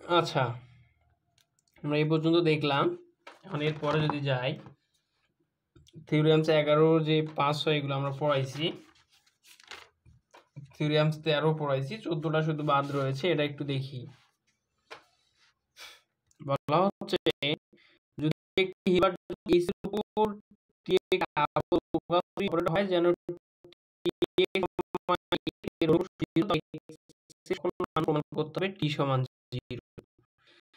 আচ্ছা, আমরা এই পর্যন্ত দেখলাম। এখন এরপরে যদি যাই, থিওরেমস 11 যে 500 এগুলো আমরা পড়াইছি, থিওরেমস 13 পড়াইছি, 14টা শুধু বাদ রয়েছে। এটা একটু দেখি। বলা হচ্ছে যদি একটি হিবার এর উপর হয় যেন প্রমাণ করতে হবে টি সমান 0।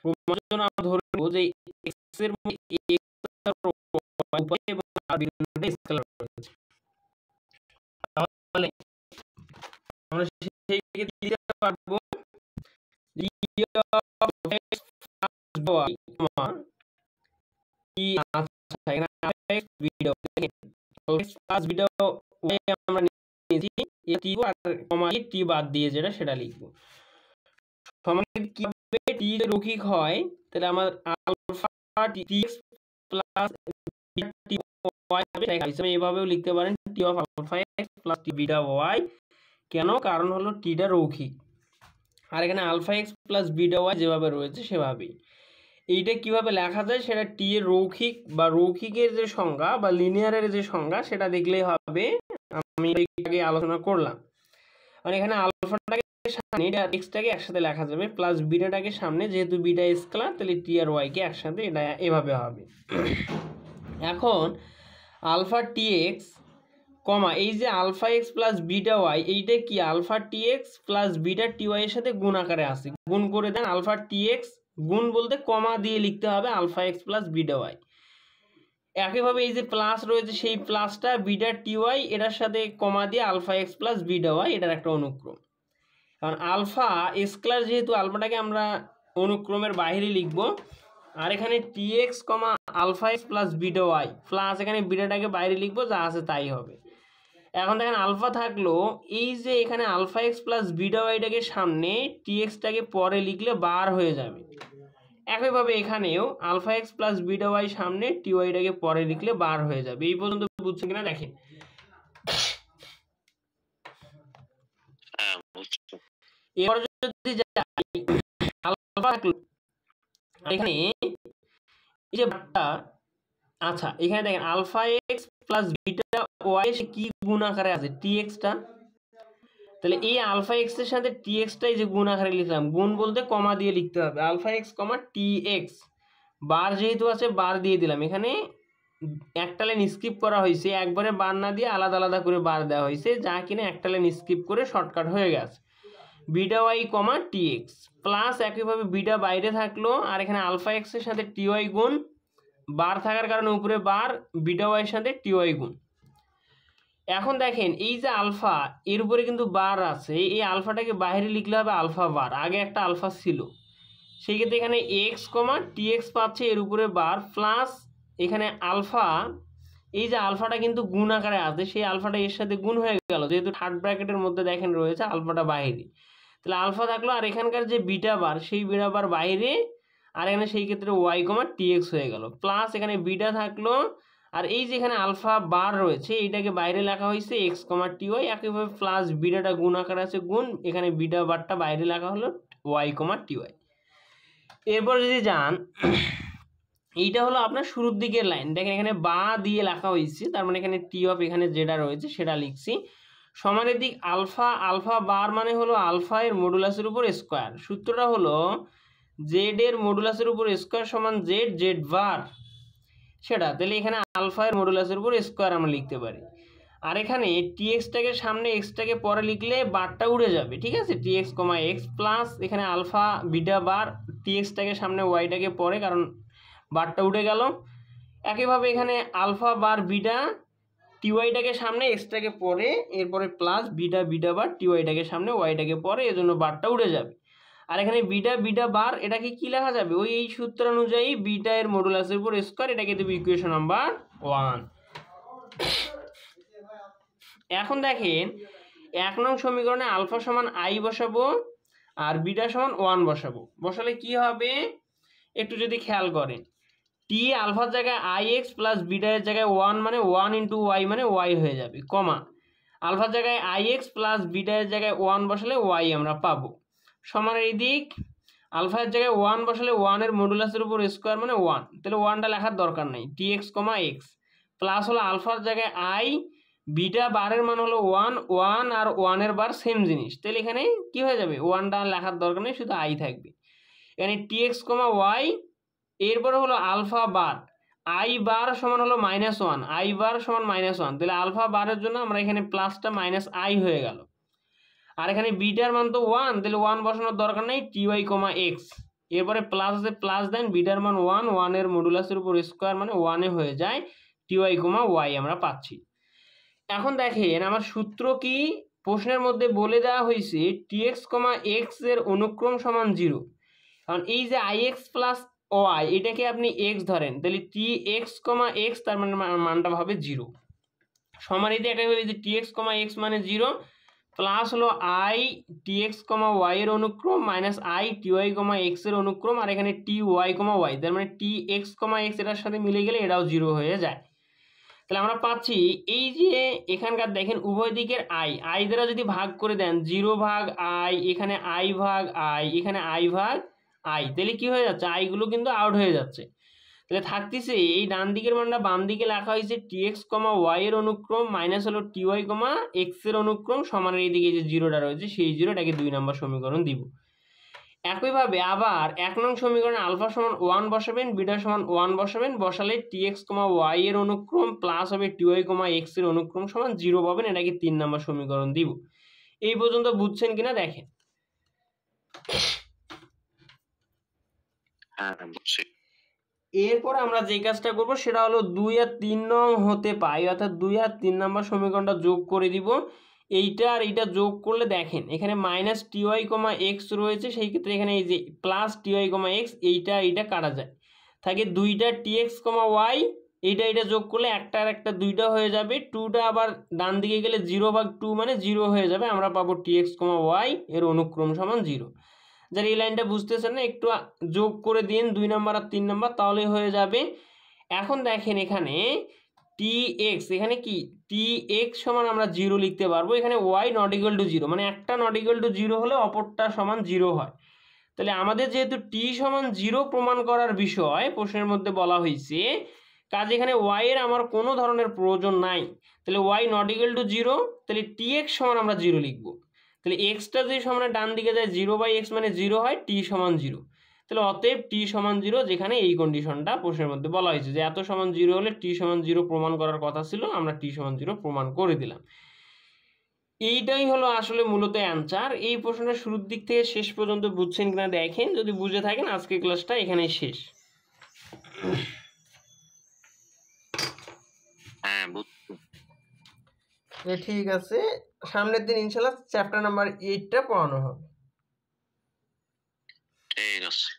প্রমাণের জন্য আমরা ধরে নেব যে x এর মধ্যে x উপায় এবং তার বিপরীতে স্কেলার রয়েছে। তাহলে আমরা সেই ক্ষেত্রে দিতে পারবো যে x y কি আচ্ছা এখানে x video x plus video y আমরা নিয়েছি এই টি আর কমা টি বাদ দিয়ে যেটা সেটা লিখবো। সমানের কি হবে, টি যদি রৈখিক হয় তাহলে আমার আলফা টি এক্স প্লাস টি ওয়াই হবে। হিসেবে এভাবেও লিখতে পারেন T of alpha x plus T beta y. কেন? কারণ হলো টিটা রৈখিক, আর এখানে alpha x plus beta y যেভাবে রয়েছে সেভাবেই। এইটা কিভাবে লেখা যায় সেটা টি এর রৈখিক বা রৈখিকের যে সংজ্ঞা বা লিনিয়ারের যে সংজ্ঞা সেটা দেখলেই হবে। আমি আগে আলোচনা করলাম। মানে এখানে আলফাটাকে সামনে আর এক্সটাকে একসাথে লেখা যাবে, প্লাস বিটাটাকে সামনে, যেহেতু বিটা স্কেলার তাহলে টি আর ওয়াই কে একসাথে, এটা এভাবে হবে। এখন আলফা টি এক্স কমা এই যে alpha x plus beta y, এইটা কি আলফা টি x plus beta t y এর সাথে গুণ আকারে আছে। গুণ করে দেন আলফা টি এক্স, গুণ বলতে কমা দিয়ে লিখতে হবে alpha x plus beta y. একইভাবে এই যে প্লাস রয়েছে সেই প্লাসটা বিটা টি ওয়াই এটার সাথে কমা দিয়ে alpha x plus beta y, এটার একটা অনুক্রম। কারণ আলফা স্কেলার যেহেতু আলফাটাকে আমরা অনুক্রমের বাইরে লিখব, আর এখানে T x comma alpha x plus beta y plus এখানে বিটাটাকে বাইরে লিখবো, যা আছে তাই হবে। এখন দেখেন আলফা থাকলো, এই যে এখানে আলফা এক্স প্লাস বিটা ওয়াইটাকে সামনে টি এক্সটাকে পরে লিখলে বার হয়ে যাবে। একইভাবে এখানেও alpha x plus beta y সামনে টি ওয়াইটাকে পরে লিখলে বার হয়ে যাবে। এই পর্যন্ত বুঝছেন কিনা দেখেন। এবার যদি যাই আলফা থাকলো এখানে এই যে বারটা, আচ্ছা এখানে দেখেন alpha x plus beta y কি গুণ আকারে আছে টি এক্সটা, তাহলে এই আলফা এক্স এর সাথে টি এক্সটাই যে গুণ আকারে লিখলাম, গুণ বলতে কমা দিয়ে লিখতে হবে আলফা এক্স কমা টি এক্স, বার যেহেতু আছে বার দিয়ে দিলাম। এখানে একটা লাইন স্কিপ করা হয়েছে, একবারে বার না দিয়ে আলাদা আলাদা করে বার দেওয়া হয়েছে, যা কিনা একটা লাইন স্কিপ করে শর্টকাট হয়ে গেছে। বিটা ওয়াই কমা টি এক্স প্লাস একইভাবে বিটা বাইরে থাকলো, আর এখানে আলফা এক্স এর সাথে টি ওয়াই গুণ, বার থাকার কারণে উপরে বার, বিটা ওয়াই এর সাথে টি ওয়াই গুণ। এখন দেখেন এই যে আলফা এর উপরে কিন্তু বার আছে, এই আলফাটাকে বাইরে লিখলে হবে আলফা বার, আগে একটা আলফা ছিল, সেই ক্ষেত্রে এখানে এক্স কমা টি এক্স পাচ্ছে এর উপরে বার, প্লাস এখানে আলফা, এই যে আলফাটা কিন্তু গুণ আকারে আছে, সেই আলফাটা এর সাথে গুণ হয়ে গেল, যেহেতু থার্ড ব্র্যাকেটের মধ্যে দেখেন রয়েছে আলফাটা বাইরে, তাহলে আলফা থাকলো, আর এখানকার যে বিটা বার সেই বিটা বার বাইরে, আর এখানে সেই ক্ষেত্রে ওয়াই কমা টি এক্স হয়ে গেল, প্লাস এখানে বিটা থাকলো, আর এই যে এখানে আলফা বার রয়েছে এইটাকে বাইরে লেখা হয়েছে এক্স কমা টি ওয়াই, একইভাবে প্লাস বিটাটা গুণ আকারে আছে গুণ, এখানে বিটা বারটা বাইরে লেখা হলো ওয়াই কমা টি ওয়াই। এরপর যদি যান, এইটা হলো আপনার শুরুর দিকের লাইন, দেখেন এখানে বা দিয়ে লেখা হয়েছে, তার মানে এখানে টি অফ এখানে যেটা রয়েছে সেটা লিখছি। সমানের দিক আলফা, আলফা বার মানে হলো আলফা এর মডুলাসের উপর স্কোয়ার, সূত্রটা হলো জেড এর মডুলাসের উপর স্কোয়ার সমান জেড, জেড বার সেটা, তাহলে এখানে আলফা এর মডুলাসের উপর স্কোয়ার আমরা লিখতে পারি। আর এখানে টি এক্সটাকে সামনে এক্সটাকে পরে লিখলে বারটা উড়ে যাবে, ঠিক আছে, টি এক্স কমা এক্স প্লাস এখানে আলফা বিটা বার, টি এক্সটাকে সামনে ওয়াইটাকে পরে, কারণ বারটা উঠে গেল। একইভাবে এখানে আলফা বার বিটা টি ওয়াইটাকে সামনে এক্সটাকে পরে, এরপরে প্লাস বিটা বিটা বার টি ওয়াইটাকে সামনে ওয়াইটাকে পরে, এজন্য বারটা উঠে যাবে। আর এখানে বিটা বিটা বার এটাকে কি লেখা যাবে, ওই এই সূত্র অনুযায়ী বিটা এর মডুলাসের উপর স্কয়ার, এটাকে দেব ইকুয়েশন নাম্বার 1। এখন দেখেন 1 নং সমীকরণে আলফা সমান আই বসাবো আর বিটা সমান 1 বসাবো, বসালে কি হবে একটু যদি খেয়াল করেন, টি আলফার জায়গায় আই এক্স প্লাস বিটার জায়গায় 1 মানে 1 ইন্টু ওয়াই মানে ওয়াই হয়ে যাবে, কমা আলফার জায়গায় আই এক্স প্লাস বিটার জায়গায় 1 বসালে ওয়াই আমরা পাবো, সমান এই দিক আলফা এর জায়গায় 1 বসালে 1 এর মডুলাসের উপর স্কোয়ার মানে 1, তাহলে 1টা লেখার দরকার নাই, tx, x প্লাস হলো আলফার জায়গায় i, বিটা বারের মান হলো 1, 1 আর 1 এর বার সেম জিনিস, তাহলে এখানে কি হয়ে যাবে, 1টা লেখার দরকার নেই, শুধু i থাকবে। এখানে tx, y, এরপরে হলো আলফা বার, i বার সমান হলো -1, i বার সমান -1, তাহলে আলফা বারের জন্য আমরা এখানে প্লাসটা -i হয়ে গেল। আর এখানে বিটার মান তো 1, তাহলে 1 বসানোর দরকার নেই, ty, x, এরপরে প্লাস আছে প্লাস দেন, বিটার মান 1, 1 এর মডুলাসের উপর স্কোয়ার মানে 1 এ হয়ে যায়, ty, y আমরা পাচ্ছি। এখন দেখেন আমার সূত্র কি, প্রশ্নের মধ্যে বলে দেওয়া হয়েছে tx, x এর অনুক্রম সমান 0, কারণ এই যে ix প্লাস y এটাকে আপনি x ধরেন, তাহলে tx, x তার মানে মানটা হবে 0, সমানিতে একটা হবে যে tx, x মানে 0 প্লাস হলো i tx, y এর অনুক্রম মাইনাস i ty, x এর অনুক্রম, আর এখানে ty, y, তার মানে tx, x এটার সাথে মিলে গেলে এটাও 0 হয়ে যায়। তাহলে আমরা পাচ্ছি এই যে এখানকার দেখেন উভয় দিকের i দ্বারা যদি ভাগ করে দেন, 0 ভাগ i, এখানে i ভাগ i, এখানে i ভাগ i, তাহলে কি হয়ে যাচ্ছে, i গুলো কিন্তু আউট হয়ে যাচ্ছে। তাহলে থাকতেছে এই ডান দিকের মানটা বাম দিকে লেখা হয়েছে tx, y এর অনুক্রম মাইনাস হলো ty, x এর অনুক্রম সমানের এইদিকে যে 0টা রয়েছে সেই 0টাকে 2 নম্বর সমীকরণ দিব। একইভাবে আবার 1 নং সমীকরণে আলফা সমান 1 বসাবেন, বিটা সমান 1 বসাবেন, বসালে tx, y এর অনুক্রম প্লাস হবে ty, x এর অনুক্রম সমান 0 পাবেন, এটাকে 3 নম্বর সমীকরণ দিব। এই পর্যন্ত বুঝছেন কিনা দেখেন। হ্যাঁ বুঝছি। এরপর আমরা যে কাজটা করব সেটা হলো 2 আর 3 নং হতে পাই, অর্থাৎ 2 আর 3 নম্বর সমীকরণটা যোগ করে দিব। এইটা আর এইটা যোগ করলে দেখেন এখানে মাইনাস ty, x রয়েছে, সেই ক্ষেত্রে এখানে এই যে প্লাস ty, x এইটা কাটা যায়, থাকে 2টা tx, y, এইটা যোগ করলে একটা আর একটা 2টা হয়ে যাবে, 2টা আবার ডান দিকে গেলে 0 ভাগ 2 মানে 0 হয়ে যাবে, আমরা পাবো tx, y এর অনুক্রম সমান 0। যারা এই লাইনটা বুঝতেছেন না একটু যোগ করে দিন 2 নম্বর আর 3 নম্বর, তাহলেই হয়ে যাবে। এখন দেখেন এখানে tx, এখানে কি tx সমান আমরা 0 লিখতে পারবো, এখানে y নট ইকুয়াল টু 0, মানে একটা নট ইকুয়াল টু 0 হলে অপরটা সমান 0 হয়। তাহলে আমাদের যেহেতু t সমান 0 প্রমাণ করার বিষয় প্রশ্নের মধ্যে বলা হয়েছে, কাজে এখানে y এর আমার কোনো ধরনের প্রয়োজন নাই, তাহলে y নট ইকুয়াল টু 0, তাহলে tx সমান আমরা 0 লিখবো। তাহলে এক্সটা যদি সমান ডান দিকে যায় 0/x মানে 0 হয়, t সমান 0, তাহলে অতএব t সমান 0, যেখানে এই কন্ডিশনটা প্রশ্নের মধ্যে বলা হয়েছে যে এত সমান 0 হলে t সমান 0 প্রমাণ করার কথা ছিল, আমরা t সমান 0 প্রমাণ করে দিলাম। এইটাই হলো আসলে মূলত অ্যান্সার। এই প্রশ্নটা শুরুর দিক থেকে শেষ পর্যন্ত বুঝছেন কিনা দেখেন, যদি বুঝে থাকেন আজকের ক্লাসটা এখানেই শেষ। হ্যাঁ বুঝছি। ঠিক আছে, সামনের দিন ইনশাআল্লাহ চ্যাপ্টার নাম্বার 8টা পড়ানো হবে। ঠিক আছে।